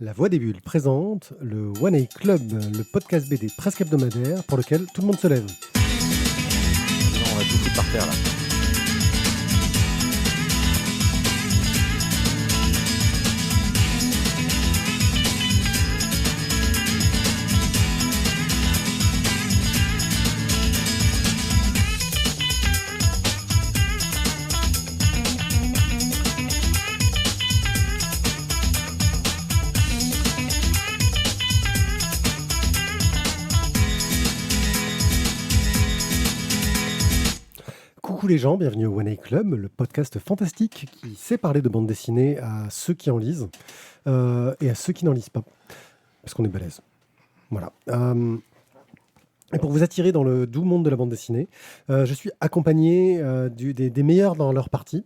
La Voix des Bulles présente le One A Club, le podcast BD presque hebdomadaire pour lequel tout le monde se lève. Non, on va tout foutre par terre là. Coucou les gens, bienvenue au One A Club, le podcast fantastique qui sait parler de bande dessinée à ceux qui en lisent et à ceux qui n'en lisent pas, parce qu'on est balèze. Voilà. Et pour vous attirer dans le doux monde de la bande dessinée, je suis accompagné des meilleurs dans leur partie.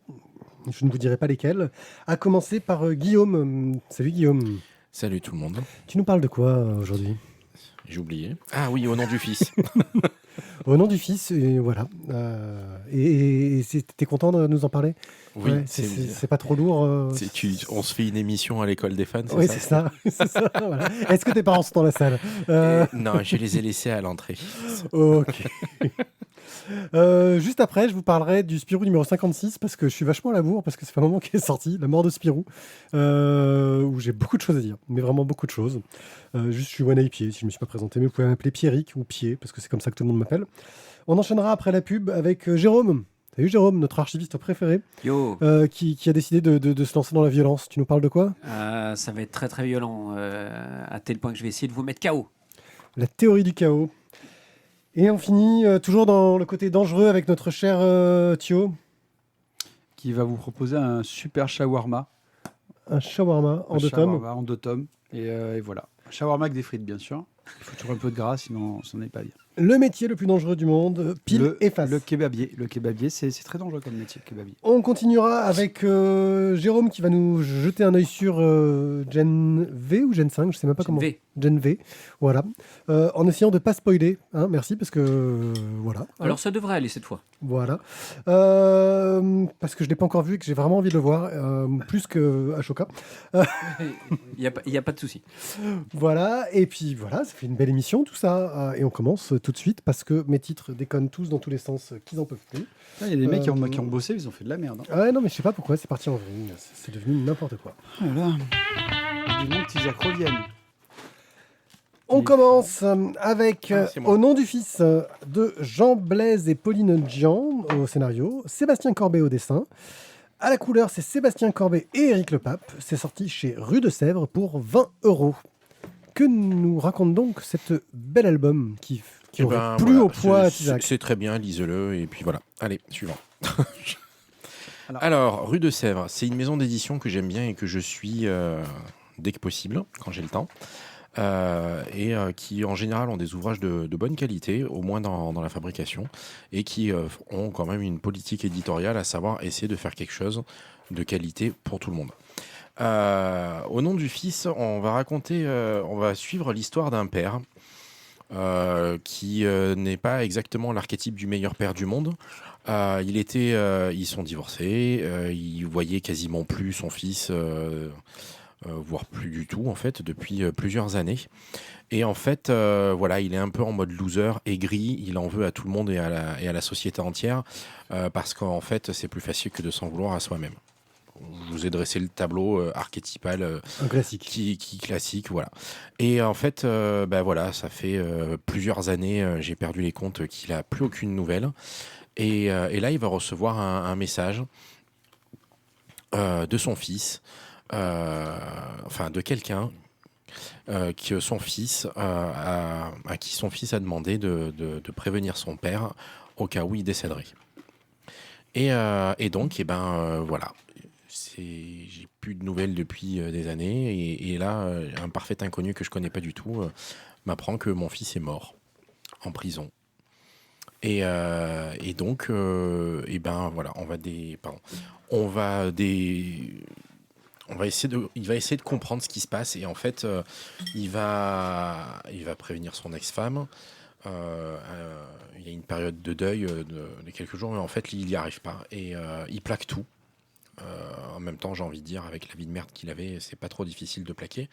Je ne vous dirai pas lesquels. À commencer par Guillaume. Salut Guillaume. Salut tout le monde. Tu nous parles de quoi aujourd'hui ? J'ai oublié. Ah oui, au nom du fils. Au nom du fils, et voilà. Et t'es content de nous en parler ? Oui, Ouais, c'est pas trop lourd. On se fait une émission à l'école des fans, c'est Oui, ça? c'est ça. Voilà. Est-ce que tes parents sont dans la salle ? Non, je les ai laissés à l'entrée. Ok. Juste après, je vous parlerai du Spirou numéro 56 parce que je suis vachement à la bourre, parce que c'est pas un moment qui est sorti, La mort de Spirou, où j'ai beaucoup de choses à dire, mais vraiment beaucoup de choses. Juste, je suis One A Pied, si je ne me suis pas présenté, mais vous pouvez m'appeler Pierrick ou Pied, parce que c'est comme ça que tout le monde m'appelle. On enchaînera après la pub avec Jérôme. Salut Jérôme, notre archiviste préféré, Yo, qui a décidé de se lancer dans la violence. Tu nous parles de quoi ? ça va être très très violent, à tel point que je vais essayer de vous mettre KO. La théorie du chaos. Et on finit toujours dans le côté dangereux avec notre cher Thio, qui va vous proposer un super shawarma. un shawarma en Un deux tomes. shawarma en 2 tomes. Et voilà. Un shawarma avec des frites, bien sûr. Il faut toujours un peu de gras, sinon ça n'est pas bien. Le métier le plus dangereux du monde, pile et face. Le kebabier. Le kebabier, c'est très dangereux comme métier, le kebabier. On continuera avec Jérôme qui va nous jeter un œil sur Gen V ou Gen 5, je sais même pas comment. V. Gen V, voilà. En essayant de pas spoiler, hein, merci, parce que voilà. Alors ça devrait aller cette fois. Voilà. Parce que je l'ai pas encore vu et que j'ai vraiment envie de le voir, plus que Ashoka. Il y a pas de souci. Voilà, et puis voilà, ça fait une belle émission tout ça. Et on commence tout de suite parce que mes titres déconnent tous dans tous les sens qu'ils en peuvent plus. Il y a des mecs qui ont bossé, ils ont fait de la merde. Ah ouais, non, mais je sais pas pourquoi, c'est parti en vrille. C'est devenu n'importe quoi. Voilà. Des noms de petits acroviennes. On commence avec, c'est moi. au nom du fils de Jean Blaise et Pauline Jean au scénario, Sébastien Corbet au dessin. À la couleur, c'est Sébastien Corbet et Éric Lepape. C'est sorti chez Rue de Sèvres pour 20 €. Que nous raconte donc cet bel album qui aurait plu au poids à Tizak ? C'est très bien, lisez-le, et puis voilà. Allez, suivant. Alors. Alors, Rue de Sèvres, c'est une maison d'édition que j'aime bien et que je suis dès que possible, quand j'ai le temps. Qui en général ont des ouvrages de bonne qualité, au moins dans la fabrication, et qui ont quand même une politique éditoriale, à savoir essayer de faire quelque chose de qualité pour tout le monde. Au nom du fils, on va suivre l'histoire d'un père qui n'est pas exactement l'archétype du meilleur père du monde. Ils sont divorcés, il voyait quasiment plus son fils, voire plus du tout en fait, depuis plusieurs années. Et en fait, voilà, il est un peu en mode loser, aigri, il en veut à tout le monde et à la société entière, parce qu'en fait, c'est plus facile que de s'en vouloir à soi-même. Je vous ai dressé le tableau archétypal Un classique. qui classique, voilà. Et en fait, voilà, ça fait plusieurs années, j'ai perdu les comptes, qu'il a plus aucune nouvelle. Et là, il va recevoir un message de son fils, de quelqu'un que son fils à qui son fils a demandé de prévenir son père au cas où il décéderait. Et donc, voilà. J'ai plus de nouvelles depuis des années, et là, un parfait inconnu que je connais pas du tout m'apprend que mon fils est mort en prison. Et donc, voilà, il va essayer de comprendre ce qui se passe, et en fait, il va prévenir son ex-femme. Il y a une période de deuil de quelques jours, mais en fait, il n'y arrive pas, et il plaque tout. En même temps, j'ai envie de dire, avec la vie de merde qu'il avait, c'est pas trop difficile de plaquer.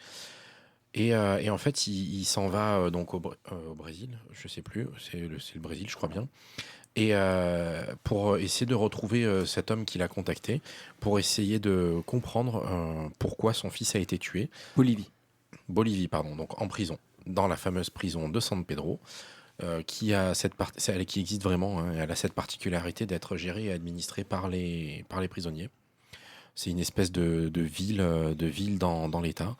Et en fait, il s'en va donc au Brésil, je sais plus, c'est le Brésil, je crois bien. Et pour essayer de retrouver cet homme qu'il a contacté, pour essayer de comprendre pourquoi son fils a été tué. Bolivie, pardon, donc en prison, dans la fameuse prison de San Pedro, qui existe vraiment, hein, elle a cette particularité d'être gérée et administrée par les prisonniers. C'est une espèce de ville dans l'État,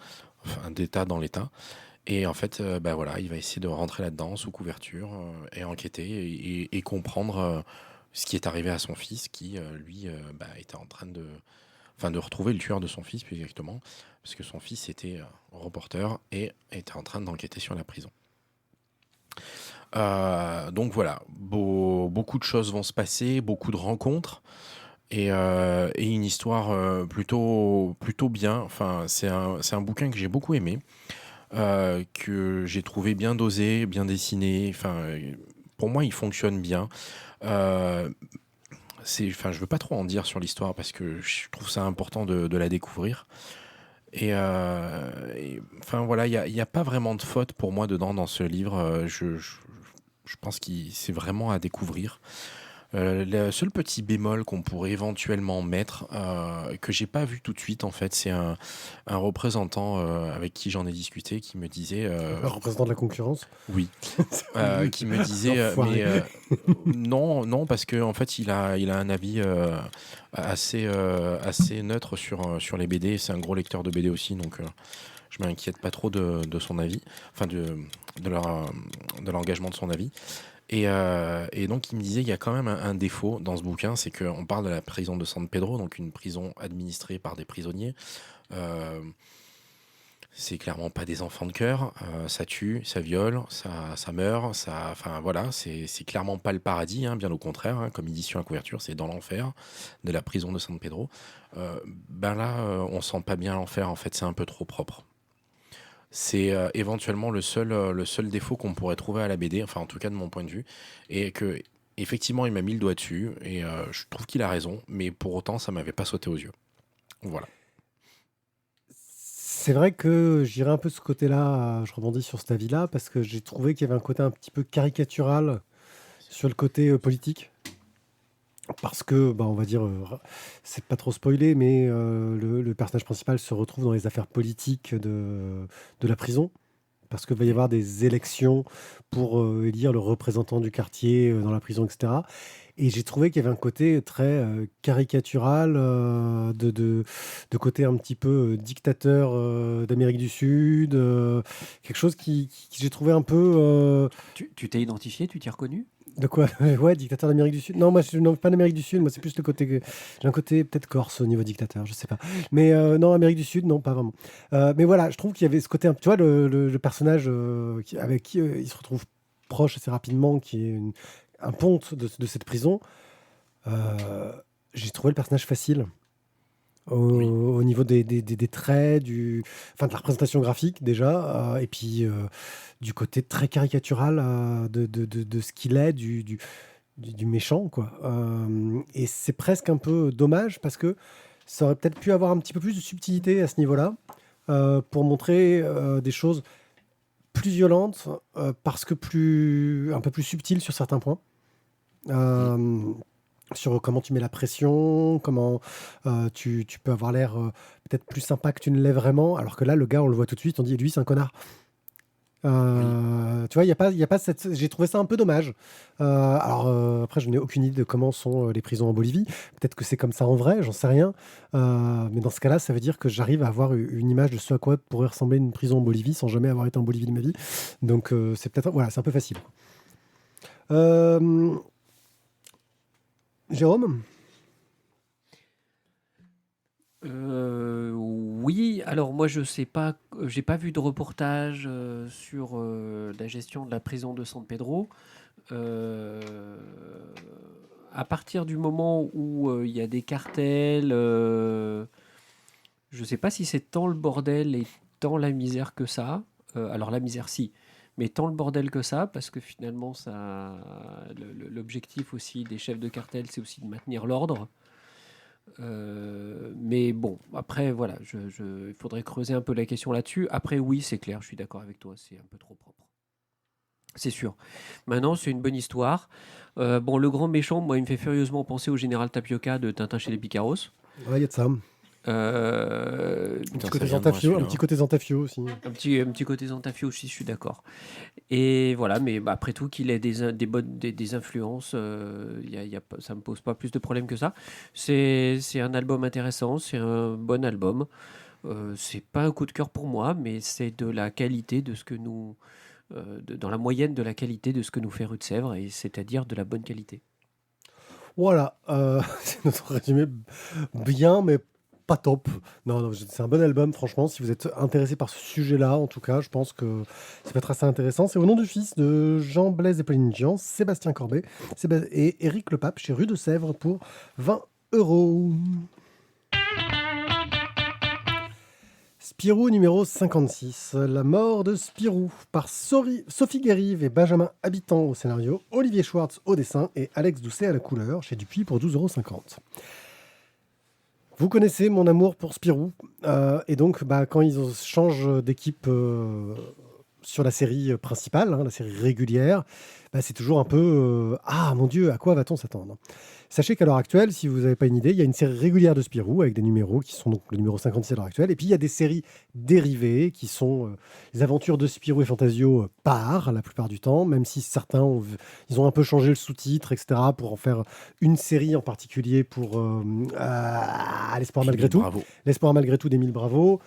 enfin d'État dans l'État. Et en fait, voilà, il va essayer de rentrer là-dedans sous couverture et enquêter et comprendre ce qui est arrivé à son fils, qui lui était en train de retrouver le tueur de son fils, plus exactement, parce que son fils était reporter et était en train d'enquêter sur la prison. Donc voilà, beaucoup de choses vont se passer, beaucoup de rencontres. Et une histoire plutôt bien. Enfin, c'est un bouquin que j'ai beaucoup aimé, que j'ai trouvé bien dosé, bien dessiné. Enfin, pour moi, il fonctionne bien. Je veux pas trop en dire sur l'histoire parce que je trouve ça important de la découvrir. Enfin voilà, il y a pas vraiment de faute pour moi dedans dans ce livre. Je pense que c'est vraiment à découvrir. Le seul petit bémol qu'on pourrait éventuellement mettre, que j'ai pas vu tout de suite en fait, c'est un représentant avec qui j'en ai discuté qui me disait Un représentant de la concurrence. oui, qui me disait non parce que en fait il a un avis assez neutre sur les BD. C'est un gros lecteur de BD aussi, donc je m'inquiète pas trop de son avis, enfin de l'engagement de son avis. Et donc il me disait il y a quand même un défaut dans ce bouquin, c'est qu'on parle de la prison de San Pedro, donc une prison administrée par des prisonniers. C'est clairement pas des enfants de cœur, ça tue, ça viole, ça meurt, enfin voilà, c'est clairement pas le paradis, hein, bien au contraire, hein, comme il dit sur la couverture, c'est dans l'enfer de la prison de San Pedro. On sent pas bien l'enfer, en fait, c'est un peu trop propre. C'est éventuellement le seul défaut qu'on pourrait trouver à la BD, enfin en tout cas de mon point de vue, et que effectivement il m'a mis le doigt dessus, et je trouve qu'il a raison, mais pour autant ça m'avait pas sauté aux yeux. Voilà. C'est vrai que j'irai un peu de ce côté-là, je rebondis sur cet avis-là, parce que j'ai trouvé qu'il y avait un côté un petit peu caricatural sur le côté politique. Parce que, on va dire, c'est pas trop spoilé, mais le personnage principal se retrouve dans les affaires politiques de la prison. Parce qu'il va y avoir des élections pour élire le représentant du quartier dans la prison, etc. Et j'ai trouvé qu'il y avait un côté très caricatural, de côté un petit peu dictateur d'Amérique du Sud, quelque chose qui j'ai trouvé un peu... Tu t'es identifié, tu t'es reconnu? De quoi? Ouais, dictateur d'Amérique du Sud. Non, moi, non, pas d'Amérique du Sud. Moi, c'est plus le côté. J'ai un côté peut-être corse au niveau dictateur, je sais pas. Mais non, Amérique du Sud, non, pas vraiment. Mais voilà, je trouve qu'il y avait ce côté. Tu vois, le personnage avec qui il se retrouve proche assez rapidement, qui est un ponte de cette prison. J'ai trouvé le personnage facile. Oui. Au niveau des traits, enfin, de la représentation graphique déjà, et puis du côté très caricatural de ce qu'il est, du méchant, quoi. Et c'est presque un peu dommage parce que ça aurait peut-être pu avoir un petit peu plus de subtilité à ce niveau-là pour montrer des choses plus violentes parce que un peu plus subtiles sur certains points. Sur comment tu mets la pression, comment tu peux avoir l'air peut-être plus sympa que tu ne l'es vraiment, alors que là, le gars, on le voit tout de suite, on dit, lui, c'est un connard. Tu vois, il y a pas cette... J'ai trouvé ça un peu dommage. Alors, après, je n'ai aucune idée de comment sont les prisons en Bolivie. Peut-être que c'est comme ça en vrai, j'en sais rien. Mais dans ce cas-là, ça veut dire que j'arrive à avoir une image de ce à quoi pourrait ressembler une prison en Bolivie sans jamais avoir été en Bolivie de ma vie. Donc, c'est peut-être... Voilà, c'est un peu facile. Jérôme? Oui, alors moi je sais pas, j'ai pas vu de reportage sur la gestion de la prison de San Pedro. À partir du moment où il y a des cartels, je sais pas si c'est tant le bordel et tant la misère que ça. Alors la misère si, mais tant le bordel que ça, parce que finalement l'objectif aussi des chefs de cartel, c'est aussi de maintenir l'ordre. Mais bon, après, voilà, il faudrait creuser un peu la question là-dessus. Après, oui, c'est clair, je suis d'accord avec toi, c'est un peu trop propre. C'est sûr. Maintenant, c'est une bonne histoire. Bon, le grand méchant, moi, il me fait furieusement penser au général Tapioca de Tintin chez les Picaros. Ouais, il y a de ça. Putain, Un petit côté ça vient de moi, Zantafio, un celui-là. petit côté Zantafio aussi. Un petit côté Zantafio aussi, je suis d'accord. Et voilà, mais après tout, qu'il ait des influences, ça me pose pas plus de problèmes que ça. C'est un album intéressant, c'est un bon album. C'est pas un coup de cœur pour moi, mais c'est de la qualité de ce que nous, dans la moyenne de la qualité de ce que nous fait Rue de Sèvres, et c'est-à-dire de la bonne qualité. Voilà, c'est notre résumé bien, mais pas top. Non, non, c'est un bon album, franchement. Si vous êtes intéressé par ce sujet-là, en tout cas, je pense que ça peut être assez intéressant. C'est Au nom du fils de Jean-Blaise et Pauline Jean, Sébastien Corbet et Éric Lepape chez Rue de Sèvres pour 20 €. Spirou numéro 56, La mort de Spirou, par Sophie Guérive et Benjamin Habitant au scénario, Olivier Schwartz au dessin et Alex Doucet à la couleur, chez Dupuis pour 12,50 €. Vous connaissez mon amour pour Spirou, et donc quand ils changent d'équipe sur la série principale, la série régulière, c'est toujours un peu ah mon Dieu, à quoi va-t-on s'attendre? Sachez qu'à l'heure actuelle, si vous n'avez pas une idée, il y a une série régulière de Spirou avec des numéros qui sont donc le numéro 56 à l'heure actuelle, et puis il y a des séries dérivées qui sont les aventures de Spirou et Fantasio par la plupart du temps, même si certains ils ont un peu changé le sous-titre, etc., pour en faire une série en particulier pour l'espoir malgré tout. Bravo. L'espoir malgré tout d'Émile Bravo,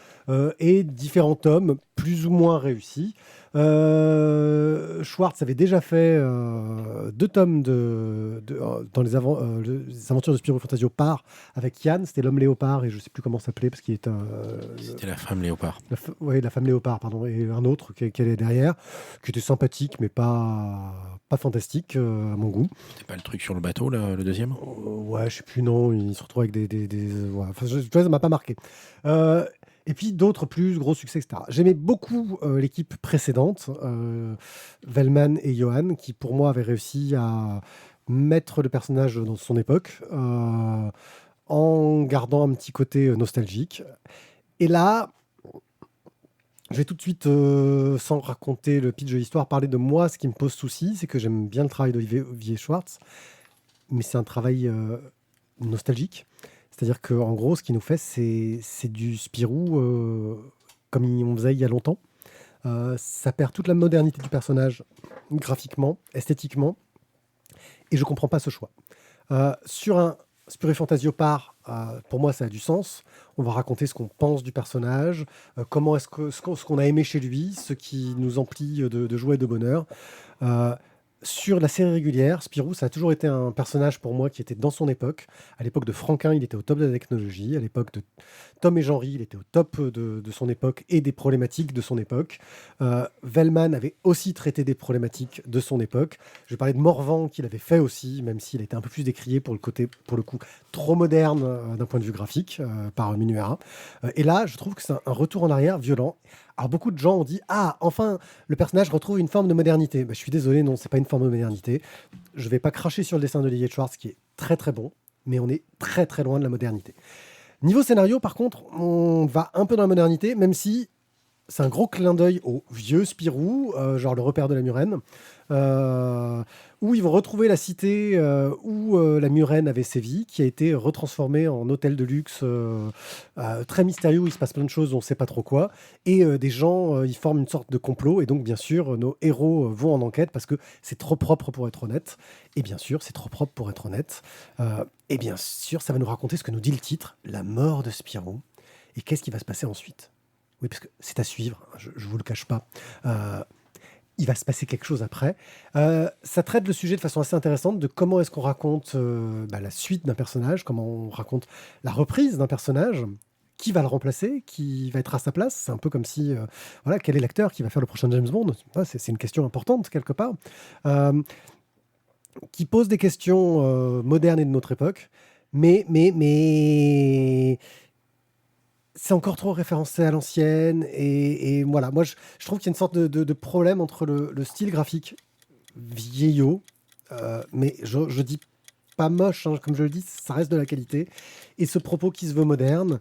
et différents tomes plus ou moins réussis. Schwartz avait déjà fait 2 tomes dans les aventures de Spirou et Fantasio par avec Yann, c'était l'homme léopard et je sais plus comment ça s'appelait parce qu'il est C'était la femme léopard. la femme léopard, pardon, et un autre qui est derrière, qui était sympathique mais pas fantastique à mon goût. C'était pas le truc sur le bateau, là, le deuxième? Ouais, je sais plus, non, il se retrouve avec ouais, enfin, tu vois, ça m'a pas marqué. Et puis d'autres plus gros succès, etc. J'aimais beaucoup l'équipe précédente, Velman et Johan, qui pour moi avaient réussi à mettre le personnage dans son époque, en gardant un petit côté nostalgique. Et là, je vais tout de suite, sans raconter le pitch de l'histoire, parler de moi. Ce qui me pose souci, c'est que j'aime bien le travail d'Olivier Schwartz, mais c'est un travail nostalgique. C'est-à-dire qu'en gros, ce qu'il nous fait, c'est du Spirou comme on faisait il y a longtemps. Ça perd toute la modernité du personnage, graphiquement, esthétiquement, et je ne comprends pas ce choix. Sur un Spirou et Fantasio par, pour moi, ça a du sens. On va raconter ce qu'on pense du personnage, comment est-ce que ce qu'on a aimé chez lui, ce qui nous emplit de joie et de bonheur. Sur la série régulière, Spirou, ça a toujours été un personnage pour moi qui était dans son époque. À l'époque de Franquin, il était au top de la technologie. À l'époque de Tom et Jean-Ry, il était au top de son époque et des problématiques de son époque. Velman avait aussi traité des problématiques de son époque. Je vais parler de Morvan, qu'il avait fait aussi, même s'il était un peu plus décrié pour le coup, trop moderne d'un point de vue graphique par Minuera. Et là, je trouve que c'est un retour en arrière violent. Alors beaucoup de gens ont dit « Ah, enfin, le personnage retrouve une forme de modernité ». Je suis désolé, non, c'est pas une forme de modernité. Je vais pas cracher sur le dessin d'Olivier Schwartz, qui est très très bon, mais on est très très loin de la modernité. Niveau scénario, par contre, on va un peu dans la modernité, même si c'est un gros clin d'œil au vieux Spirou, genre le repère de la Murène, où ils vont retrouver la cité où la Murène avait sévi, qui a été retransformée en hôtel de luxe très mystérieux, où il se passe plein de choses, on ne sait pas trop quoi, et des gens, ils forment une sorte de complot, et donc bien sûr, nos héros vont en enquête, parce que c'est trop propre pour être honnête, et bien sûr, c'est trop propre pour être honnête, et bien sûr, ça va nous raconter ce que nous dit le titre, la mort de Spirou, et qu'est-ce qui va se passer ensuite. Oui, parce que c'est à suivre, je ne vous le cache pas. Il va se passer quelque chose après. Ça traite le sujet de façon assez intéressante de comment est-ce qu'on raconte la suite d'un personnage, comment on raconte la reprise d'un personnage, qui va le remplacer, qui va être à sa place. C'est un peu comme si, voilà, quel est l'acteur qui va faire le prochain James Bond? C'est une question importante quelque part, qui pose des questions modernes et de notre époque, mais c'est encore trop référencé à l'ancienne. Et voilà, moi, je trouve qu'il y a une sorte de problème entre le style graphique vieillot, mais je dis pas moche, hein, comme je le dis, ça reste de la qualité. Et ce propos qui se veut moderne,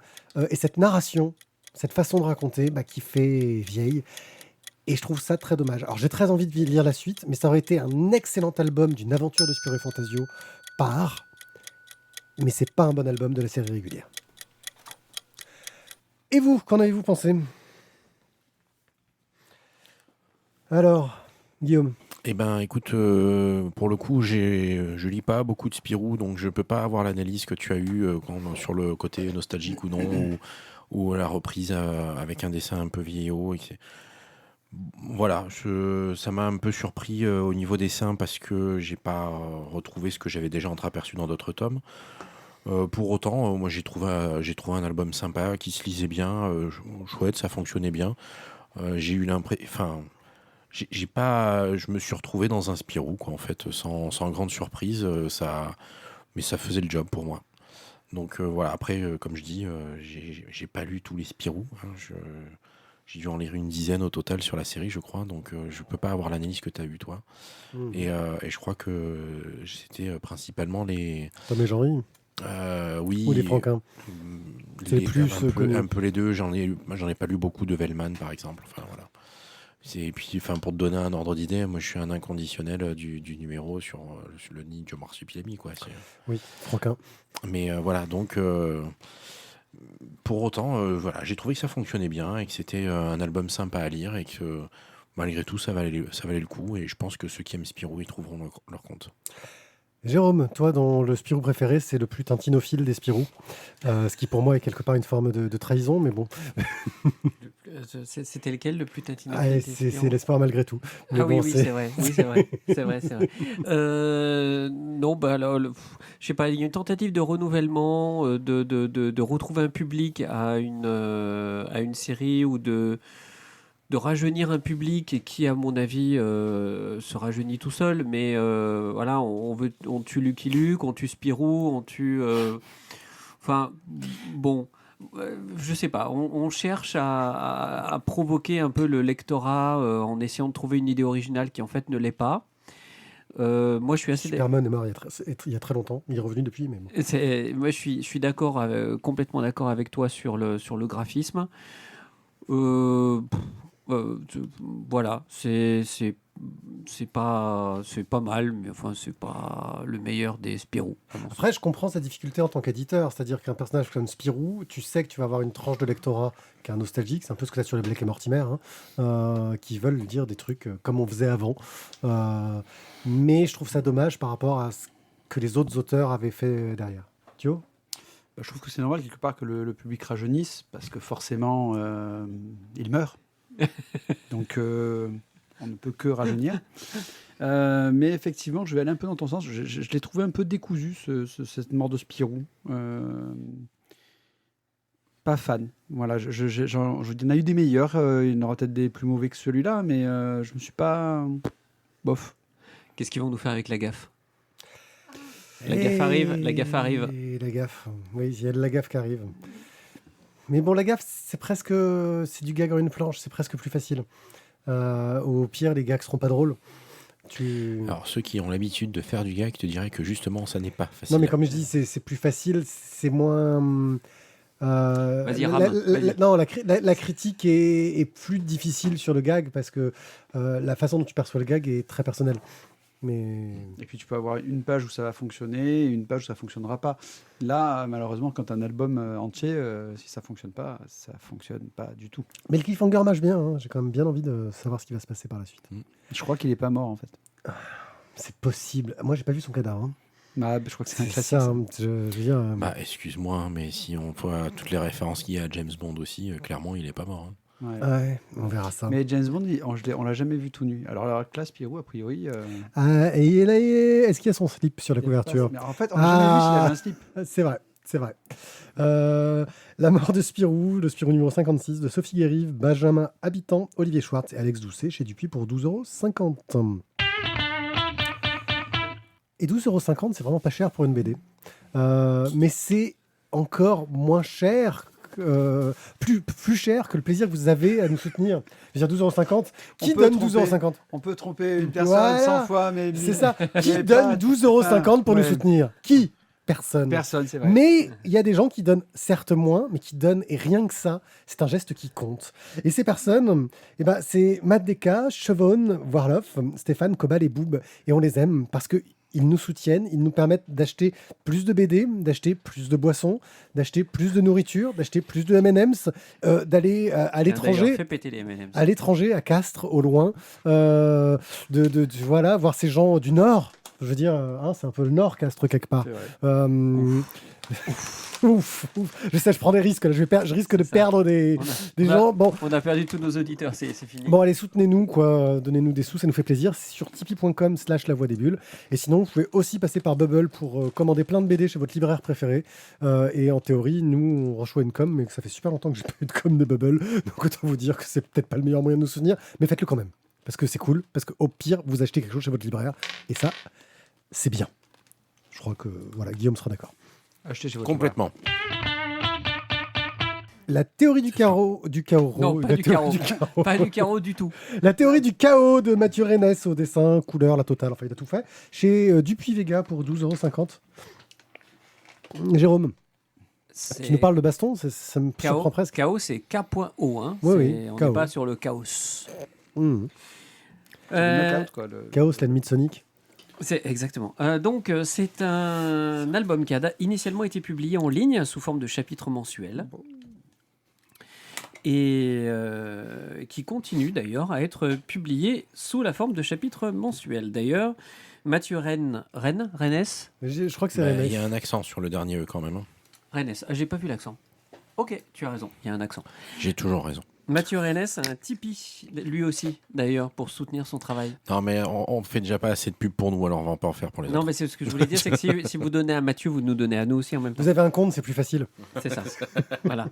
et cette narration, cette façon de raconter, qui fait vieille. Et je trouve ça très dommage. Alors j'ai très envie de lire la suite, mais ça aurait été un excellent album d'une aventure de Spirou et Fantasio par, mais c'est pas un bon album de la série régulière. Et vous, qu'en avez-vous pensé ? Alors, Guillaume ? Eh ben, écoute, pour le coup, je lis pas beaucoup de Spirou, donc je peux pas avoir l'analyse que tu as eue sur le côté nostalgique ou non, ou la reprise avec un dessin un peu vieillot. Voilà, ça m'a un peu surpris au niveau dessin parce que j'ai pas retrouvé ce que j'avais déjà entreaperçu dans d'autres tomes. Pour autant, moi j'ai trouvé un album sympa qui se lisait bien, chouette, ça fonctionnait bien. J'ai eu l'impression, je me suis retrouvé dans un Spirou, quoi, en fait, sans grande surprise, mais ça faisait le job pour moi. Donc voilà, après, comme je dis, j'ai pas lu tous les Spirou, hein, j'ai dû en lire une dizaine au total sur la série, je crois, donc je peux pas avoir l'analyse que tu as eue, toi. Et je crois que c'était principalement les... Tom et Jean-Ry oui. Ou les Franquins. C'est plus un peu les deux. J'en ai pas lu beaucoup de Vellman, par exemple. Enfin, voilà. Et puis, pour te donner un ordre d'idée, moi je suis un inconditionnel du numéro sur le nid de Marsupilami, quoi. Oui, Franquin. Mais voilà, donc pour autant, voilà, j'ai trouvé que ça fonctionnait bien et que c'était un album sympa à lire et que malgré tout ça valait le coup, et je pense que ceux qui aiment Spirou ils trouveront leur compte. Jérôme, toi, dont le Spirou préféré, c'est le plus tintinophile des Spirou, ce qui pour moi est quelque part une forme de trahison, mais bon. C'était lequel le plus tintinophile? C'est l'espoir malgré tout. Mais ah bon, oui, c'est vrai. Oui, c'est vrai. C'est vrai. Non, alors, je sais pas, il y a une tentative de renouvellement, de retrouver un public à une série ou de rajeunir un public qui, à mon avis, se rajeunit tout seul. Mais voilà, on tue Lucky Luke, on tue Spirou, on tue... Enfin, bon... je sais pas, on cherche à provoquer un peu le lectorat en essayant de trouver une idée originale qui en fait ne l'est pas. Moi je suis assez... Superman est mort il y a très longtemps, il est revenu depuis, mais bon. Moi je suis d'accord, complètement d'accord avec toi sur le graphisme. Voilà, c'est pas mal, mais enfin c'est pas le meilleur des Spirou. Après, je comprends sa difficulté en tant qu'éditeur, c'est-à-dire qu'un personnage comme Spirou, tu sais que tu vas avoir une tranche de lectorat qui est un nostalgique, c'est un peu ce que tu as sur les Blake et Mortimer, qui veulent dire des trucs comme on faisait avant. Mais je trouve ça dommage par rapport à ce que les autres auteurs avaient fait derrière. Thio ? Je trouve que c'est normal quelque part que le public rajeunisse, parce que forcément, il meurt. Donc, on ne peut que rajeunir. Mais effectivement, je vais aller un peu dans ton sens. Je l'ai trouvé un peu décousu, cette mort de Spirou. Pas fan. Voilà, il y en a eu des meilleurs. Il y en aura peut-être des plus mauvais que celui-là, mais je me suis pas... Bof. Qu'est-ce qu'ils vont nous faire avec la gaffe ? La gaffe arrive. La gaffe, oui, il y a de la gaffe qui arrive. Mais bon, la gaffe, c'est du gag en une planche, c'est presque plus facile. Au pire, les gags seront pas drôles. Alors, ceux qui ont l'habitude de faire du gag te diraient que justement, ça n'est pas facile. Non, mais comme je dis, c'est plus facile, c'est moins... Vas-y, rame. Non, la critique est plus difficile sur le gag parce que la façon dont tu perçois le gag est très personnelle. Et puis tu peux avoir une page où ça va fonctionner et une page où ça fonctionnera pas. Là, malheureusement, quand un album entier, si ça fonctionne pas du tout. Mais le cliffhanger marche bien, hein. J'ai quand même bien envie de savoir ce qui va se passer par la suite. Je crois qu'il est pas mort en fait. C'est possible. Moi, j'ai pas vu son cadavre. Hein. Je crois que c'est un classique. Ça, je veux dire, excuse-moi, mais si on voit toutes les références qu'il y a à James Bond aussi, clairement, il est pas mort. Hein. Ouais, on verra ça. Mais James Bond, on l'a jamais vu tout nu. Alors la classe Spirou, a priori... Est-ce qu'il y a son slip sur la couverture ? En fait, on n'a jamais vu s'il avait un slip. C'est vrai. La mort de Spirou, le Spirou numéro 56, de Sophie Guérive, Benjamin Habitant, Olivier Schwartz et Alex Doucet chez Dupuis pour 12,50 €. Et 12,50 €, c'est vraiment pas cher pour une BD. Mais c'est encore moins cher plus cher que le plaisir que vous avez à nous soutenir. Je veux dire 12,50 €. Qui On peut donne tromper. 12,50 €? On peut tromper une personne Voilà. 100 fois, mais C'est ça. mais Qui pas- donne 12,50 € pour nous Ouais. soutenir? Qui? Personne. Personne, c'est vrai. Mais il y a des gens qui donnent certes moins, mais qui donnent, et rien que ça, c'est un geste qui compte. Et ces personnes, c'est Matt Deka, Chevon, Warloff, Stéphane, Cobal et Boob. Et on les aime parce qu'ils nous soutiennent, ils nous permettent d'acheter plus de BD, d'acheter plus de boissons, d'acheter plus de nourriture, d'acheter plus de M&M's, d'aller à l'étranger. Fait péter les M&M's. À l'étranger, à Castres, au loin, voilà, voir ces gens du Nord. Je veux dire, c'est un peu le Nord, Castres, quelque part. C'est vrai. Ouf. Je sais, je prends des risques. Là. Je risque de perdre des gens. Bon, On a perdu tous nos auditeurs, c'est fini. allez, soutenez-nous, quoi. Donnez-nous des sous, ça nous fait plaisir. C'est sur tipeee.com/la voix des bulles. Et sinon, vous pouvez aussi passer par Bubble pour commander plein de BD chez votre libraire préféré. Et en théorie, nous, on reçoit une com, mais ça fait super longtemps que j'ai pas eu de com de Bubble. Donc autant vous dire que c'est peut-être pas le meilleur moyen de nous soutenir, mais faites-le quand même. Parce que c'est cool, parce qu'au pire, vous achetez quelque chose chez votre libraire. Et ça, c'est bien. Je crois que Guillaume sera d'accord. Achetez chez votre Complètement. La théorie du chaos. Non, pas la du théorie carreau. Pas du carreau du tout. La théorie du chaos de Mathieu Rennes au dessin, couleur, la totale. Enfin, il a tout fait. Chez Dupuis-Vega pour 12,50 €. Jérôme, tu nous parles de baston, ça me surprend presque. Chaos, c'est K.O. Hein. Oui, On chaos. n'est pas sur le chaos. Mmh. C'est le knockout, quoi, Chaos, l'ennemi de Sonic. C'est exactement. Donc, c'est un album qui a initialement été publié en ligne sous forme de chapitres mensuels et qui continue d'ailleurs à être publié sous la forme de chapitres mensuels. D'ailleurs, Mathieu Rennes, Je crois que c'est Bah, Rennes. il y a un accent sur le dernier E quand même. Hein. j'ai pas vu l'accent. Ok, tu as raison, il y a un accent. J'ai toujours raison. Mathieu Rennes a un Tipeee, lui aussi, d'ailleurs, pour soutenir son travail. Non, mais on fait déjà pas assez de pub pour nous, alors on va pas en faire pour les Non, autres. mais c'est ce que je voulais dire, c'est que si vous donnez à Mathieu, vous nous donnez à nous aussi en même temps. Vous avez un compte, c'est plus facile. C'est ça. Voilà.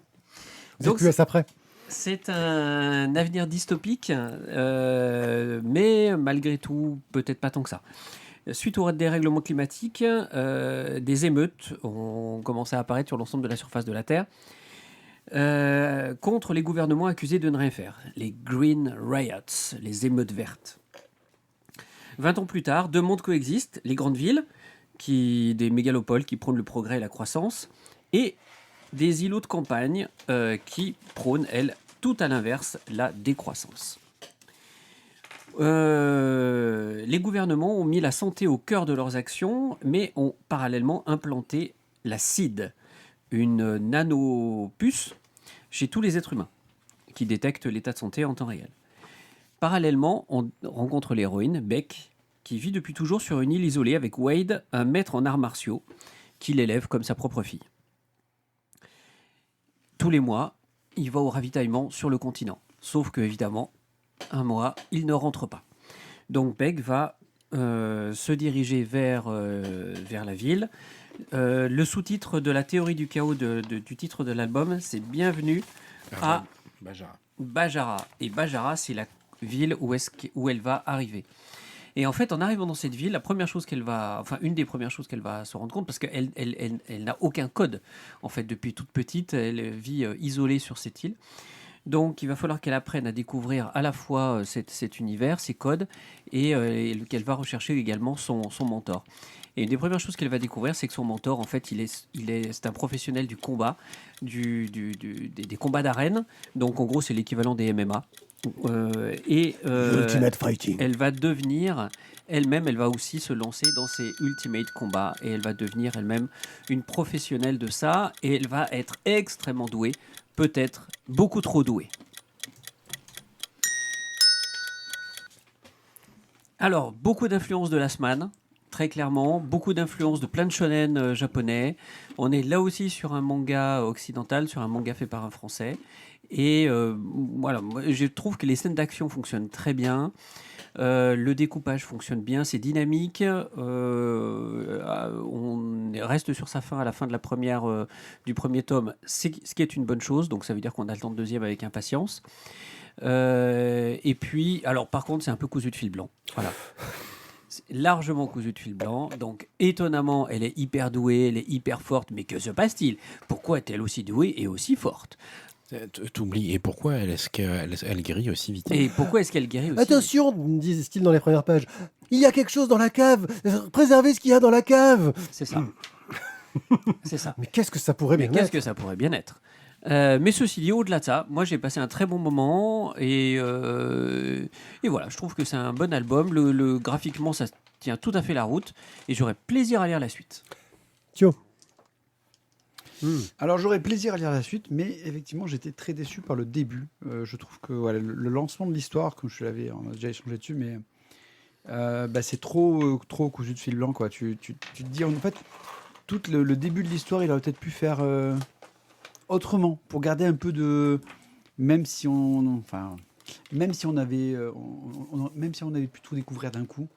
Vous Donc, êtes plus à ça près. c'est un avenir dystopique, mais malgré tout, peut-être pas tant que ça. Suite au dérèglement climatique, des émeutes ont commencé à apparaître sur l'ensemble de la surface de la Terre contre les gouvernements accusés de ne rien faire. Les Green Riots, les émeutes vertes. 20 ans plus tard, deux mondes coexistent. Les grandes villes, des mégalopoles qui prônent le progrès et la croissance, et des îlots de campagne qui prônent, elles, tout à l'inverse, la décroissance. Les gouvernements ont mis la santé au cœur de leurs actions, mais ont parallèlement implanté la CID, une nanopuce chez tous les êtres humains, qui détecte l'état de santé en temps réel. Parallèlement, on rencontre l'héroïne, Beck, qui vit depuis toujours sur une île isolée avec Wade, un maître en arts martiaux, qui l'élève comme sa propre fille. Tous les mois, il va au ravitaillement sur le continent. Sauf que, évidemment, un mois, il ne rentre pas. Donc Beck va se diriger vers la ville. Le sous-titre de la théorie du chaos du titre de l'album, c'est Bienvenue à Bajara. Et Bajara, c'est la ville où elle va arriver. Et en fait, en arrivant dans cette ville, une des premières choses qu'elle va se rendre compte, parce qu'elle n'a aucun code, en fait, depuis toute petite, elle vit isolée sur cette île. Donc, il va falloir qu'elle apprenne à découvrir à la fois cet univers, ses codes, et qu'elle va rechercher également son mentor. Et une des premières choses qu'elle va découvrir, c'est que son mentor, en fait, c'est un professionnel du combat, des combats d'arène. Donc, en gros, c'est l'équivalent des MMA. Ultimate Fighting. Elle va devenir elle-même, elle va aussi se lancer dans ces Ultimate combats et elle va devenir elle-même une professionnelle de ça et elle va être extrêmement douée, peut-être beaucoup trop douée. Alors, beaucoup d'influences de Last Man, très clairement, beaucoup d'influences de plein de shonen japonais. On est là aussi sur un manga occidental, sur un manga fait par un Français. Et voilà, je trouve que les scènes d'action fonctionnent très bien. Le découpage fonctionne bien, c'est dynamique. On reste sur sa fin à la fin de du premier tome, ce qui est une bonne chose. Donc ça veut dire qu'on attend le deuxième avec impatience. Et puis, alors par contre, c'est un peu cousu de fil blanc. Voilà. largement cousue de fil blanc. Donc, étonnamment, elle est hyper douée, elle est hyper forte. Mais que se passe-t-il? Pourquoi est-elle aussi douée et aussi forte? T'oublies. Et pourquoi est-ce qu'elle guérit aussi vite? Et pourquoi est-ce qu'elle guérit aussi? Attention, disent-ils dans les premières pages. Il y a quelque chose dans la cave. Préservez ce qu'il y a dans la cave. C'est ça. C'est ça. Mais qu'est-ce que ça pourrait Mais bien qu'est-ce être que ça pourrait bien être? Mais ceci dit, au-delà de ça, moi j'ai passé un très bon moment et voilà, je trouve que c'est un bon album. Graphiquement, ça tient tout à fait la route et j'aurais plaisir à lire la suite. Thio. Alors j'aurais plaisir à lire la suite, mais effectivement j'étais très déçu par le début. Je trouve que voilà, le lancement de l'histoire, comme je l'avais, on a déjà échangé dessus, mais c'est trop cousu de fil blanc, quoi. Tu te dis en fait tout le début de l'histoire, il aurait peut-être pu faire autrement pour garder un peu de, même si on avait pu tout découvrir d'un coup,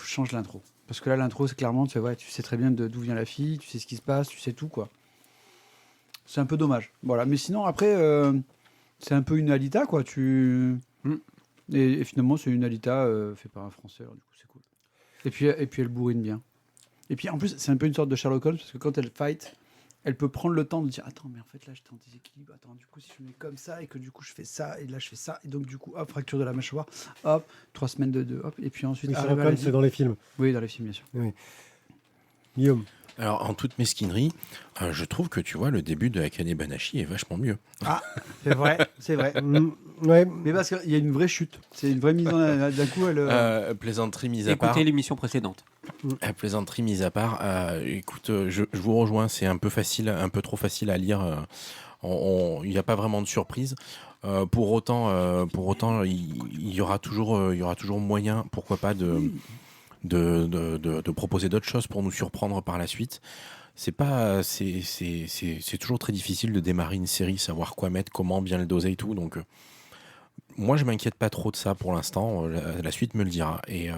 change l'intro. Parce que là, l'intro, c'est clairement, tu sais très bien d'où vient la fille, tu sais ce qui se passe, tu sais tout, quoi. C'est un peu dommage. Voilà. Mais sinon, après, c'est un peu une Alita, quoi. Et finalement, c'est une Alita fait par un Français, alors du coup, c'est cool. Et puis, elle bourrine bien. Et puis, en plus, c'est un peu une sorte de Sherlock Holmes, parce que quand elle fight, elle peut prendre le temps de dire attends, mais en fait là j'étais en déséquilibre, attends, du coup si je mets comme ça et que du coup je fais ça et là je fais ça et donc du coup hop, fracture de la mâchoire, hop, 3 semaines de 2, hop, et puis ensuite Sherlock Holmes, c'est dans les films. Oui, dans les films bien sûr. Oui. Guillaume. Alors, en toute mesquinerie, je trouve que tu vois, le début de Akane Banashi est vachement mieux. Ah, c'est vrai, c'est vrai. Ouais. Mais parce qu'il y a une vraie chute, c'est une vraie mise en d'un coup elle. Plaisanterie mise à part. Écoutez l'émission précédente. Plaisanterie mise à part. Écoute, je vous rejoins, c'est un peu trop facile à lire. Il n'y a pas vraiment de surprise. Pour autant, il y aura toujours moyen, pourquoi pas, de proposer d'autres choses pour nous surprendre par la suite. C'est toujours très difficile de démarrer une série, savoir quoi mettre, comment bien le doser et tout. Donc, moi, je m'inquiète pas trop de ça pour l'instant. La suite me le dira. Et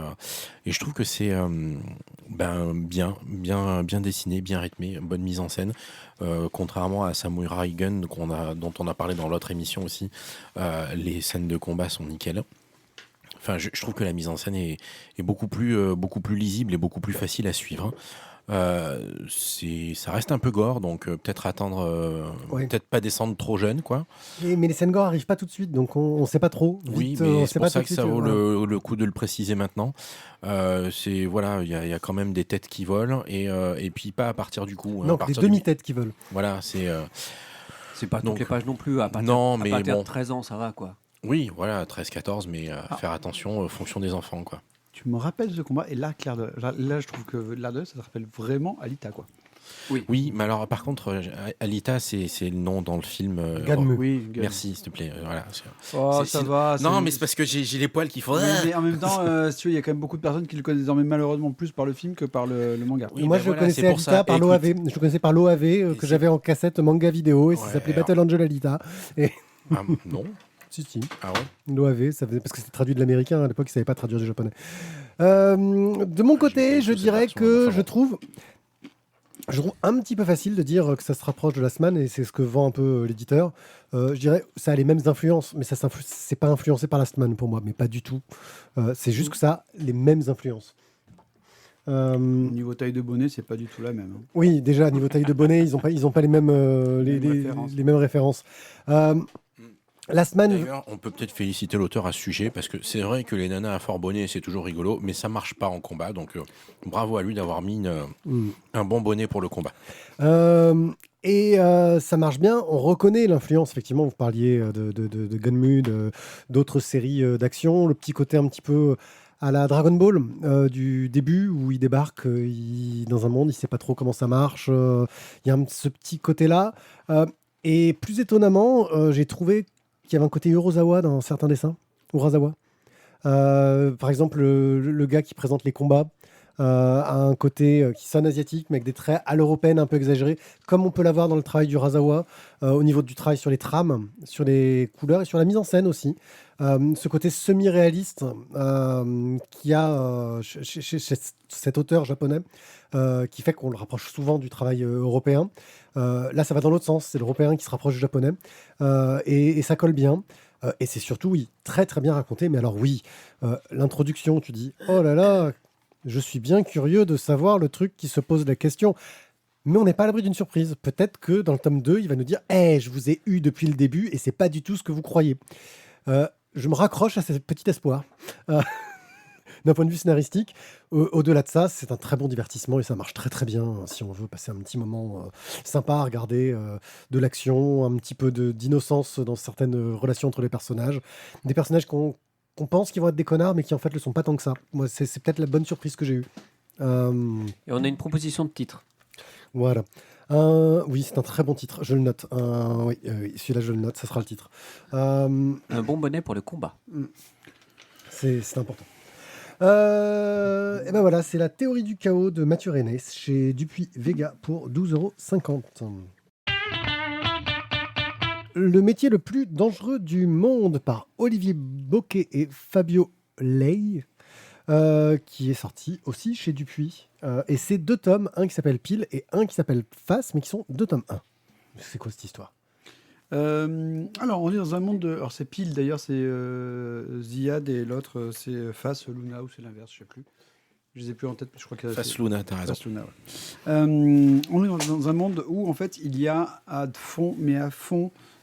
je trouve que c'est bien dessiné, bien rythmé, bonne mise en scène. Contrairement à Samurai Gun dont on a parlé dans l'autre émission aussi, les scènes de combat sont nickel. Enfin, je trouve que la mise en scène est beaucoup plus lisible et beaucoup plus facile à suivre. Ça reste un peu gore, donc peut-être attendre, peut-être pas descendre trop jeune, quoi. Mais les scènes gore arrivent pas tout de suite, donc on sait pas trop. Oui, mais c'est pour ça que ça vaut le coup de le préciser maintenant. Il y a quand même des têtes qui volent et puis pas à partir du coup. Non, des demi-têtes qui volent. Voilà, c'est pas toutes les pages non plus. À partir de 13 ans, ça va, quoi. Oui, voilà, 13-14, mais faire attention en fonction des enfants, quoi. Tu me rappelles ce combat, et là, là je trouve que là, ça te rappelle vraiment Alita, quoi. Oui, mais alors par contre, Alita, c'est le nom dans le film. Ganmu. Merci, s'il te plaît. Voilà. Ça va. Non, mais c'est parce que j'ai les poils qui font. Mais en même temps, il y a quand même beaucoup de personnes qui le connaissent désormais malheureusement plus par le film que par le manga. Oui, moi, je connaissais Alita par l'OAV. Je connaissais par l'OAV que j'avais en cassette manga vidéo et ça s'appelait Battle Angel Alita. Et... non. Si. Ah ouais. L'OAV, parce que c'était traduit de l'américain à l'époque, ils ne savaient pas traduire du japonais. De mon côté, je dirais que je trouve un petit peu facile de dire que ça se rapproche de Last Man, et c'est ce que vend un peu l'éditeur. Je dirais que ça a les mêmes influences, mais c'est pas influencé par Last Man pour moi, mais pas du tout. C'est juste que ça a les mêmes influences. Niveau taille de bonnet, c'est pas du tout la même. Oui, déjà, niveau taille de bonnet, ils ont pas les mêmes, les mêmes références. Last Man. D'ailleurs, on peut peut-être féliciter l'auteur à ce sujet, parce que c'est vrai que les nanas à fort bonnet, c'est toujours rigolo, mais ça marche pas en combat, donc bravo à lui d'avoir mis un bon bonnet pour le combat. Et ça marche bien, on reconnaît l'influence, effectivement, vous parliez de Gunmu, d'autres séries d'action, le petit côté un petit peu à la Dragon Ball du début, où il débarque dans un monde, il ne sait pas trop comment ça marche, il y a ce petit côté-là. Et plus étonnamment, j'ai trouvé qu'il y avait un côté Urasawa dans certains dessins. Urasawa. Par exemple, le gars qui présente les combats a un côté qui sonne asiatique, mais avec des traits à l'européenne un peu exagérés, comme on peut l'avoir dans le travail d'Urasawa, au niveau du travail sur les trames, sur les couleurs et sur la mise en scène aussi. Ce côté semi-réaliste qu'il y a chez cet auteur japonais, qui fait qu'on le rapproche souvent du travail européen. Là, ça va dans l'autre sens. C'est l'européen qui se rapproche du japonais. Et ça colle bien. Et c'est surtout, oui, très très bien raconté. Mais alors oui, l'introduction, tu dis, oh là là, je suis bien curieux de savoir le truc qui se pose la question. Mais on n'est pas à l'abri d'une surprise. Peut-être que dans le tome 2, il va nous dire, hey, je vous ai eu depuis le début et c'est pas du tout ce que vous croyez. Je me raccroche à ce petit espoir. D'un point de vue scénaristique, au-delà de ça, c'est un très bon divertissement et ça marche très très bien si on veut passer un petit moment sympa à regarder de l'action, un petit peu d'innocence dans certaines relations entre les personnages. Des personnages qu'on pense qu'ils vont être des connards, mais qui en fait le sont pas tant que ça. Moi, c'est peut-être la bonne surprise que j'ai eue. Et on a une proposition de titre. Voilà. Oui, c'est un très bon titre, je le note. Oui, celui-là, je le note, ça sera le titre. Un bon bonnet pour le combat. C'est important. Et ben voilà, c'est la théorie du chaos de Mathieu René chez Dupuis Vega pour 12,50 €. Le métier le plus dangereux du monde par Olivier Bocquet et Fabio Ley, qui est sorti aussi chez Dupuis. Et c'est 2 tomes, un qui s'appelle Pile et un qui s'appelle Face, mais qui sont 2 tomes 1. C'est quoi cette histoire? Alors, on est dans un monde de. Alors, c'est Pile d'ailleurs, c'est Ziad et l'autre, c'est Face, Luna, ou c'est l'inverse, je sais plus. Je les ai plus en tête, mais je crois que Face Luna, t'as raison. Face Luna, ouais. On est dans un monde où, en fait, il y a à fond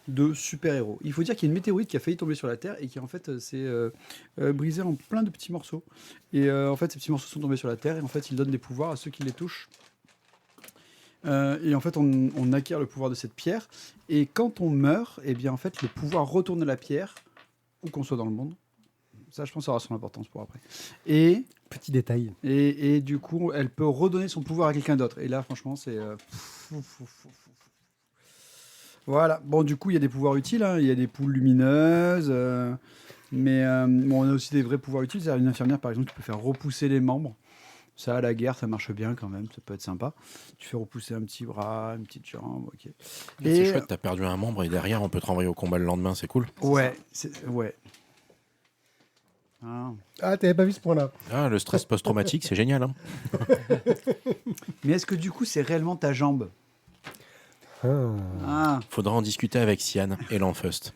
de super-héros. Il faut dire qu'il y a une météorite qui a failli tomber sur la Terre et qui, en fait, s'est brisée en plein de petits morceaux. Et en fait, ces petits morceaux sont tombés sur la Terre et en fait, ils donnent des pouvoirs à ceux qui les touchent. Et en fait, on acquiert le pouvoir de cette pierre. Et quand on meurt, eh bien, en fait, le pouvoir retourne à la pierre, où qu'on soit dans le monde. Ça, je pense, ça aura son importance pour après. Et Petit détail. du coup, elle peut redonner son pouvoir à quelqu'un d'autre. Et là, franchement, c'est... Voilà. Bon, du coup, il y a des pouvoirs utiles. Hein. Il y a des poules lumineuses. Mais bon, on a aussi des vrais pouvoirs utiles. C'est-à-dire une infirmière, par exemple, qui peut faire repousser les membres. Ça, à la guerre, ça marche bien quand même. Ça peut être sympa. Tu fais repousser un petit bras, une petite jambe. Ok. C'est chouette, t'as perdu un membre et derrière, on peut te renvoyer au combat le lendemain, c'est cool. Ouais. Ouais. Ah, t'avais pas vu ce point-là. Ah, le stress post-traumatique, c'est génial. Hein. Mais est-ce que du coup, c'est réellement ta jambe? Faudra en discuter avec Sian et l'Enfust.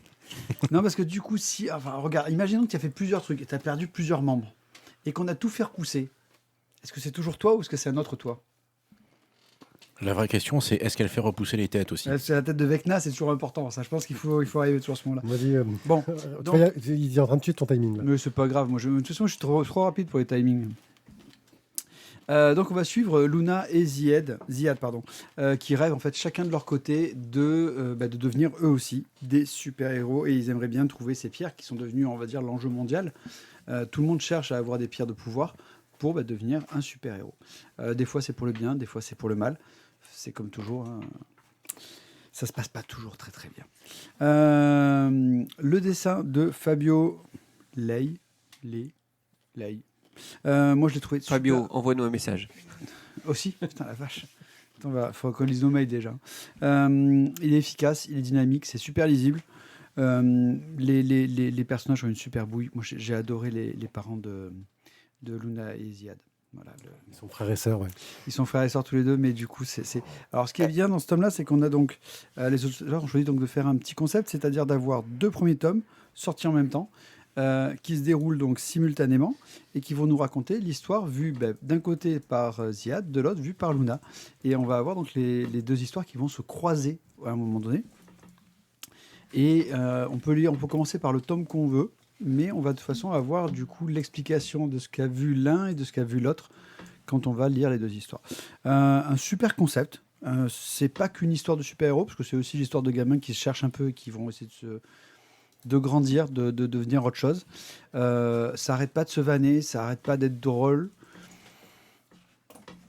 Non, parce que du coup, si... Enfin, regarde, imaginons que tu as fait plusieurs trucs et tu as perdu plusieurs membres et qu'on a tout fait repousser. Est-ce que c'est toujours toi ou est-ce que c'est un autre toi? La vraie question, c'est est-ce qu'elle fait repousser les têtes aussi? C'est la tête de Vecna, c'est toujours important. Ça, je pense qu'il faut arriver sur ce moment-là. On m'a dit, Bon, donc... il est en train de tuer ton timing. Là. Mais c'est pas grave. Moi, de toute façon, je suis trop rapide pour les timings. Donc, on va suivre Luna et Ziad, qui rêvent en fait chacun de leur côté de devenir eux aussi des super-héros et ils aimeraient bien trouver ces pierres qui sont devenues, on va dire, l'enjeu mondial. Tout le monde cherche à avoir des pierres de pouvoir pour devenir un super-héros. Des fois, c'est pour le bien, des fois, c'est pour le mal. C'est comme toujours. Hein. Ça se passe pas toujours très très bien. Le dessin de Fabio Ley. Moi, je l'ai trouvé super. Fabio, envoie-nous un message. Aussi. Putain, la vache. Il faut qu'on lise nos mails déjà. Il est efficace, il est dynamique, c'est super lisible. Les personnages ont une super bouille. Moi, j'ai adoré les parents de Luna et Ziad. Voilà, Ils sont frères et sœurs, ouais. Ils sont frères et sœurs tous les deux, mais du coup, c'est... Alors, ce qui est bien dans ce tome-là, c'est qu'on a donc... les auteurs ont choisi donc de faire un petit concept, c'est-à-dire d'avoir 2 premiers tomes sortis en même temps, qui se déroulent donc simultanément et qui vont nous raconter l'histoire vue d'un côté par Ziad, de l'autre vue par Luna. Et on va avoir donc les 2 histoires qui vont se croiser à un moment donné. Et on peut commencer par le tome qu'on veut, mais on va de toute façon avoir du coup l'explication de ce qu'a vu l'un et de ce qu'a vu l'autre quand on va lire les 2 histoires. Un super concept. C'est pas qu'une histoire de super-héros, parce que c'est aussi l'histoire de gamins qui se cherchent un peu et qui vont essayer de grandir, de devenir autre chose. Ça arrête pas de se vanner, ça arrête pas d'être drôle.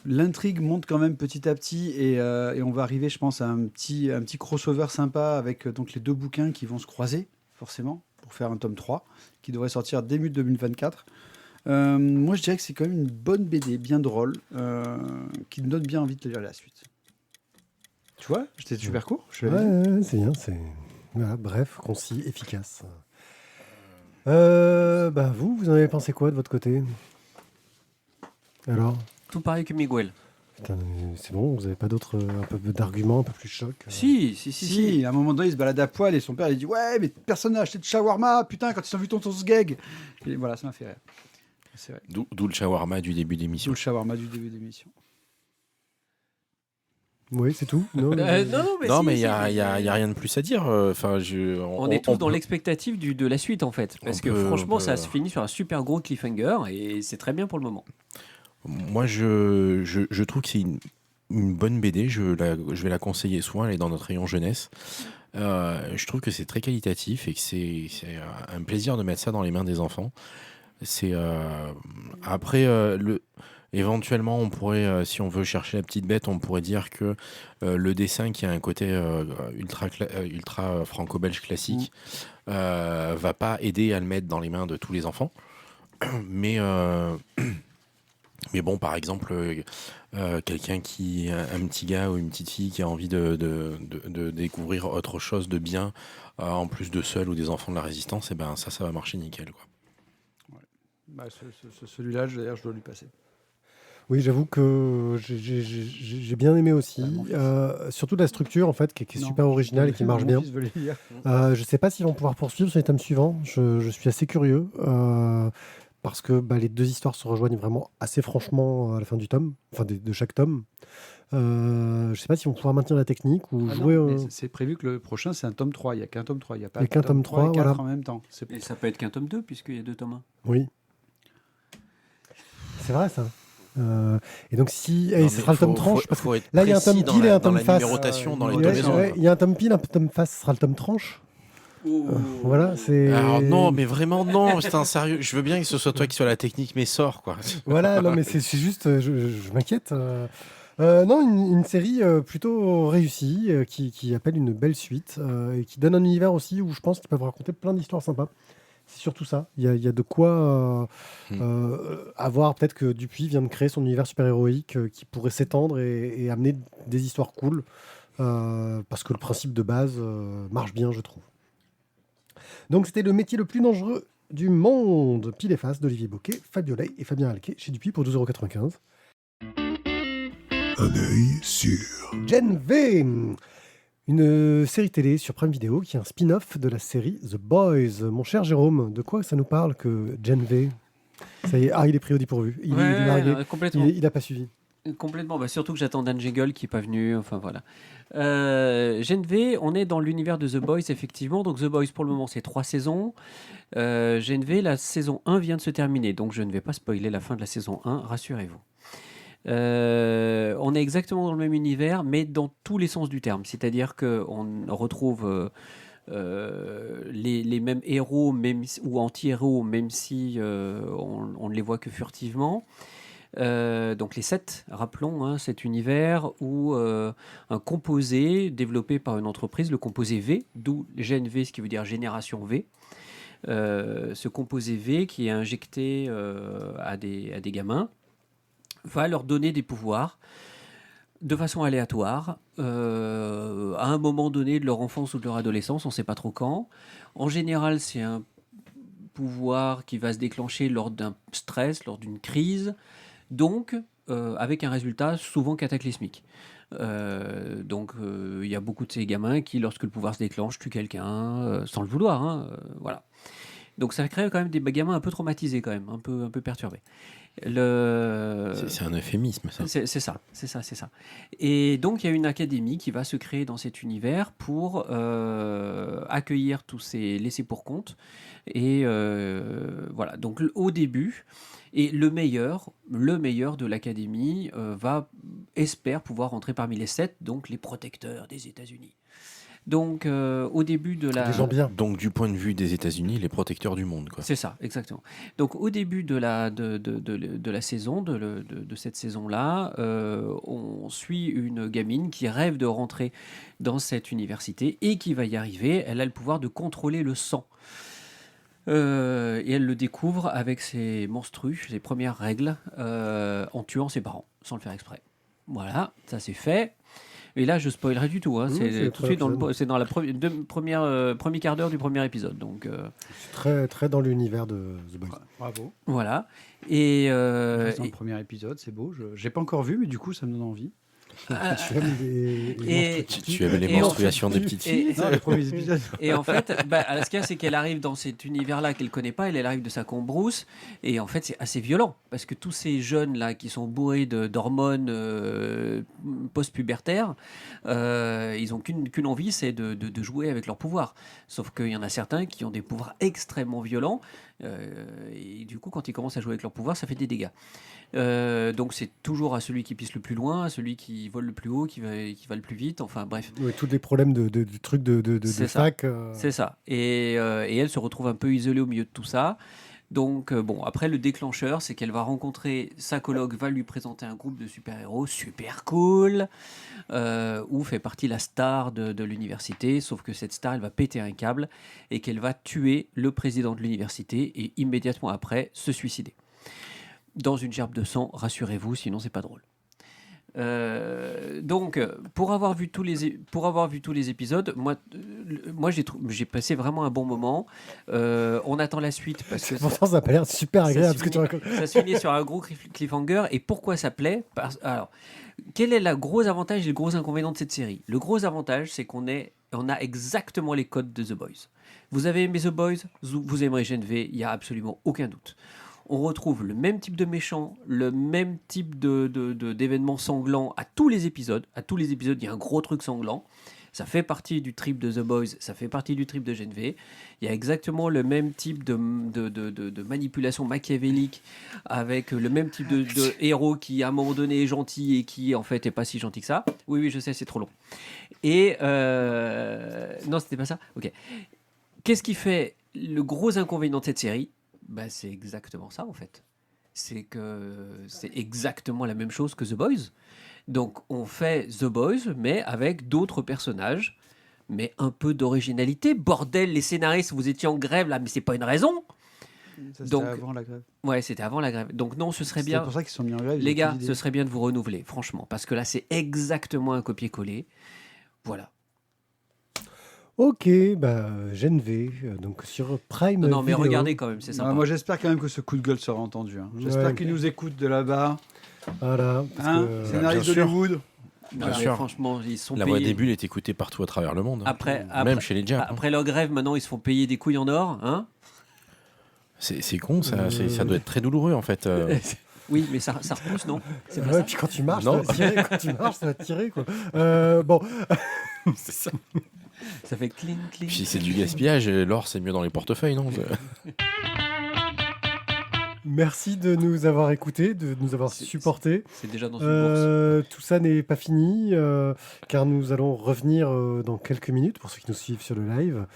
L'intrigue monte quand même petit à petit et on va arriver, je pense, à un petit crossover sympa avec donc les 2 bouquins qui vont se croiser, forcément, pour faire un tome 3 qui devrait sortir début 2024. Moi, je dirais que c'est quand même une bonne BD, bien drôle, qui me donne bien envie de lire la suite. Tu vois, j'étais super court. Ouais, c'est bien. Voilà, bref, concis, efficace. Vous en avez pensé quoi de votre côté? Alors? Tout pareil que Miguel. Putain, c'est bon, vous n'avez pas d'autres un peu d'arguments un peu plus chocs Si. À un moment donné, il se balade à poil et son père il dit ouais, mais personne n'a acheté de shawarma, putain, quand ils ont vu ton sgeg. Et voilà, ça m'a fait rire. C'est vrai. D'où le shawarma du début Tout d'émission. le shawarma du début d'émission. Oui, c'est tout. Non, Non, mais il y a rien de plus à dire. Enfin, On est tous dans peut- l'expectative de la suite en fait. Parce que franchement, ça se finit sur un super gros cliffhanger et c'est très bien pour le moment. Moi, je trouve que c'est une bonne BD. Je vais la conseiller souvent. Elle est dans notre rayon jeunesse. Je trouve que c'est très qualitatif et que c'est un plaisir de mettre ça dans les mains des enfants. C'est après éventuellement on pourrait, si on veut chercher la petite bête, on pourrait dire que le dessin qui a un côté ultra franco-belge classique va pas aider à le mettre dans les mains de tous les enfants. Mais mais bon, par exemple, quelqu'un un petit gars ou une petite fille qui a envie de découvrir autre chose de bien, en plus de Seul ou des enfants de la Résistance, et ben ça va marcher nickel, quoi. Bah, celui-là, d'ailleurs, je dois lui passer. Oui, j'avoue que j'ai bien aimé aussi. Surtout la structure, en fait, qui est Non, super originale et qui marche mon bien. fils veut les lire. Je ne sais pas s'ils vont pouvoir poursuivre sur les tomes suivants. Je suis assez curieux. Parce que les deux histoires se rejoignent vraiment assez franchement à la fin du tome, enfin de chaque tome. Je ne sais pas s'ils vont pouvoir maintenir la technique ou jouer. Non, mais c'est prévu que le prochain, c'est un tome 3. Il n'y a qu'un tome 3. Il n'y a pas Il y a qu'un tome 3, et 4 voilà. en même temps. Et ça peut être qu'un tome 2 puisqu'il y a 2 tomes 1. Oui. C'est vrai ça. Et donc si Non, ce sera le tome tranche, parce que être là il y a un tome précis pile et un dans tome la face. numérotation dans les Ouais, tomaisons. ouais, il y a un tome pile, un tome face, ce sera le tome tranche. Voilà, c'est. Alors non, mais vraiment non, c'est un sérieux. Je veux bien que ce soit toi qui sois la technique, mais sors quoi. Voilà, non mais c'est juste, je m'inquiète. Non, une série plutôt réussie, qui appelle une belle suite, et qui donne un univers aussi où je pense qu'ils peuvent raconter plein d'histoires sympas. C'est surtout ça. Il y a de quoi avoir. Peut-être que Dupuis vient de créer son univers super-héroïque qui pourrait s'étendre et amener des histoires cool. Parce que le principe de base marche bien, je trouve. Donc c'était le métier le plus dangereux du monde. Pile et face d'Olivier Bocquet, Fabio Ley et Fabien Alquet chez Dupuis pour 12,95 €. Un œil sur Gen V, une série télé sur Prime Video qui est un spin-off de la série The Boys. Mon cher Jérôme, de quoi ça nous parle que Gen V? Ça y est, il est pris au dépourvu. Il est largué. Complètement. Il n'a pas suivi. Complètement, surtout que j'attends Dan Jeggle qui n'est pas venu, enfin voilà. Gen V, on est dans l'univers de The Boys, effectivement. Donc The Boys, pour le moment, c'est 3 saisons. Gen V, la saison 1 vient de se terminer, donc je ne vais pas spoiler la fin de la saison 1, rassurez-vous. On est exactement dans le même univers, mais dans tous les sens du terme. C'est-à-dire qu'on retrouve les mêmes héros ou anti-héros, même si on ne les voit que furtivement. Donc les 7, rappelons, cet univers où un composé développé par une entreprise, le composé V, d'où Gen V, ce qui veut dire génération V. Ce composé V qui est injecté à des gamins va leur donner des pouvoirs de façon aléatoire à un moment donné de leur enfance ou de leur adolescence, on ne sait pas trop quand. En général, c'est un pouvoir qui va se déclencher lors d'un stress, lors d'une crise, donc avec un résultat souvent cataclysmique. Donc il y a beaucoup de ces gamins qui, lorsque le pouvoir se déclenche, tuent quelqu'un sans le vouloir. Voilà. Donc ça crée quand même des gamins un peu traumatisés, quand même, un peu perturbés. C'est un euphémisme, ça. C'est ça. Et donc il y a une académie qui va se créer dans cet univers pour accueillir tous ces laissés pour compte. Et voilà. Donc au début, et le meilleur de l'académie espère pouvoir entrer parmi les 7, donc les protecteurs des États-Unis. Donc, au début de la... Des gens bien. Donc, du point de vue des États-Unis, les protecteurs du monde, quoi. C'est ça, exactement. Donc, au début de la saison, de cette saison-là, on suit une gamine qui rêve de rentrer dans cette université et qui va y arriver. Elle a le pouvoir de contrôler le sang. Et elle le découvre avec ses premières règles, en tuant ses parents, sans le faire exprès. Voilà, ça c'est fait. Et là, je spoilerai du tout. Hein. Mmh, c'est c'est tout de suite très c'est dans la premier quart d'heure du premier épisode. Donc C'est très, très dans l'univers de The Boys. Bravo. voilà. Et, Dans le premier épisode, c'est beau. J'ai pas encore vu, mais du coup, ça me donne envie. Tu aimes les Tu avais les et en menstruations des petites filles. et- Non, les premiers épisodes. Et en fait, ce qu'il y a, c'est qu'elle arrive dans cet univers-là qu'elle connaît pas. Elle arrive de sa Cambrousse. Et en fait, c'est assez violent. Parce que tous ces jeunes-là qui sont bourrés d'hormones post-pubertaires, ils ont qu'une envie, c'est de jouer avec leur pouvoir. Sauf qu'il y en a certains qui ont des pouvoirs extrêmement violents. Et du coup, quand ils commencent à jouer avec leur pouvoir, ça fait des dégâts. Donc c'est toujours à celui qui pisse le plus loin, à celui qui vole le plus haut, qui va le plus vite. Enfin bref. Oui, tous les problèmes de trucs de C'est ça. fac. C'est ça. Et elle se retrouve un peu isolée au milieu de tout ça. Donc, bon, après, le déclencheur, c'est qu'elle va rencontrer sa coloc, va lui présenter un groupe de super-héros super cool, où fait partie la star de l'université, sauf que cette star, elle va péter un câble et qu'elle va tuer le président de l'université et immédiatement après se suicider. Dans une gerbe de sang, rassurez-vous, sinon c'est pas drôle. Donc, pour avoir vu tous les épisodes, moi j'ai passé vraiment un bon moment. On attend la suite parce que Pourtant, ça n'a pas l'air super agréable ce que tu racontes. ça se finit sur un gros cliffhanger. Et pourquoi ça plaît? Alors, quel est le gros avantage et le gros inconvénient de cette série? Le gros avantage, c'est qu'on a exactement les codes de The Boys. Vous avez aimé The Boys, vous aimerez GNV, il n'y a absolument aucun doute. On retrouve le même type de méchant, le même type d'événements sanglants à tous les épisodes. À tous les épisodes, il y a un gros truc sanglant. Ça fait partie du trip de The Boys, ça fait partie du trip de GNV. Il y a exactement le même type de manipulation machiavélique avec le même type de héros qui, à un moment donné, est gentil et qui, en fait, est pas si gentil que ça. Oui, je sais, c'est trop long. Et... Non, c'était pas ça. Ok. Qu'est-ce qui fait le gros inconvénient de cette série? C'est exactement ça, en fait. C'est que c'est exactement la même chose que The Boys. Donc, on fait The Boys, mais avec d'autres personnages, mais un peu d'originalité. Bordel, les scénaristes, vous étiez en grève, là, mais c'est pas une raison. Ça, Donc, c'était avant la grève. Ouais, c'était avant la grève. Donc, non, ce serait C'est bien... pour ça qu'ils sont mis en grève. Les ils ont gars, plus d'idées. ce serait bien de vous renouveler, franchement. Parce que là, c'est exactement un copier-coller. Voilà. Ok, GNV, donc sur Prime. Non, mais Video. regardez quand même, c'est sympa. Moi, j'espère quand même que ce coup de gueule sera entendu. Hein. J'espère Ouais. qu'ils nous écoutent de là-bas. Voilà. Parce Hein, que, scénariste bien sûr. d'Hollywood. Non, Bien mais sûr. franchement, ils sont La voix payés. des bulles est écoutée partout à travers le monde. Après, Même chez les Japs. après leur grève, maintenant, ils se font payer des couilles en or. Hein. C'est con, ça doit être très douloureux en fait. Oui, mais ça repousse, non? C'est pas ouais, ça. puis quand tu marches, Non. ça va tirer. Quand tu marches, ça va tirer. Quoi. Bon, C'est ça. Ça fait cling, cling. Puis c'est du gaspillage, et l'or c'est mieux dans les portefeuilles, non? merci de nous avoir écoutés, de nous avoir C'est- supportés. C'est déjà dans une bourse. Tout ça n'est pas fini, car nous allons revenir dans quelques minutes pour ceux qui nous suivent sur le live,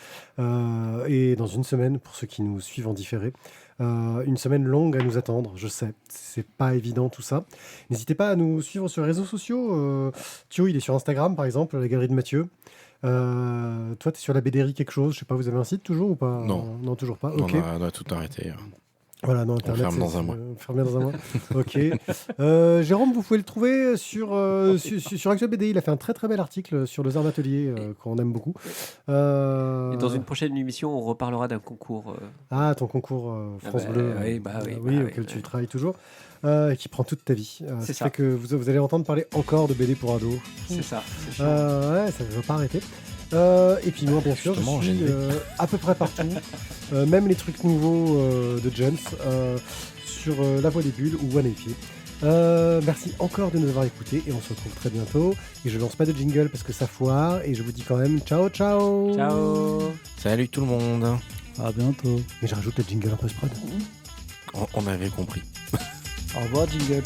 et dans une semaine pour ceux qui nous suivent en différé. Une semaine longue à nous attendre, je sais, c'est pas évident tout ça. N'hésitez pas à nous suivre sur les réseaux sociaux. Thio, il est sur Instagram par exemple, la galerie de Mathieu. Toi, tu es sur la BDRI quelque chose, je sais pas, vous avez un site toujours ou pas? Non, toujours pas. Ok. On a tout arrêté. Voilà, non, Internet, ferme dans un mois. fermé dans un mois. Ok. Jérôme, vous pouvez le trouver sur Actuel BDI. Il a fait un très très bel article sur le Zarn Atelier qu'on aime beaucoup. Et dans une prochaine émission, on reparlera d'un concours. Ah, ton concours France Bleu. Auquel tu travailles toujours. Qui prend toute ta vie. C'est Ce qui ça. fait que vous allez entendre parler encore de BD pour ados. C'est ça. c'est chiant. Ouais, ça ne va pas arrêter. Et puis moi, bien sûr, je Justement, suis GNV. à peu près partout, même les trucs nouveaux de Jones, sur La Voix des Bulles ou One Pied. Merci encore de nous avoir écoutés et on se retrouve très bientôt. Et je lance pas de jingle parce que ça foire et je vous dis quand même ciao ciao. Ciao. Salut tout le monde. À bientôt. Mais je rajoute le jingle en post-prod. On avait compris. Au revoir, Jingle.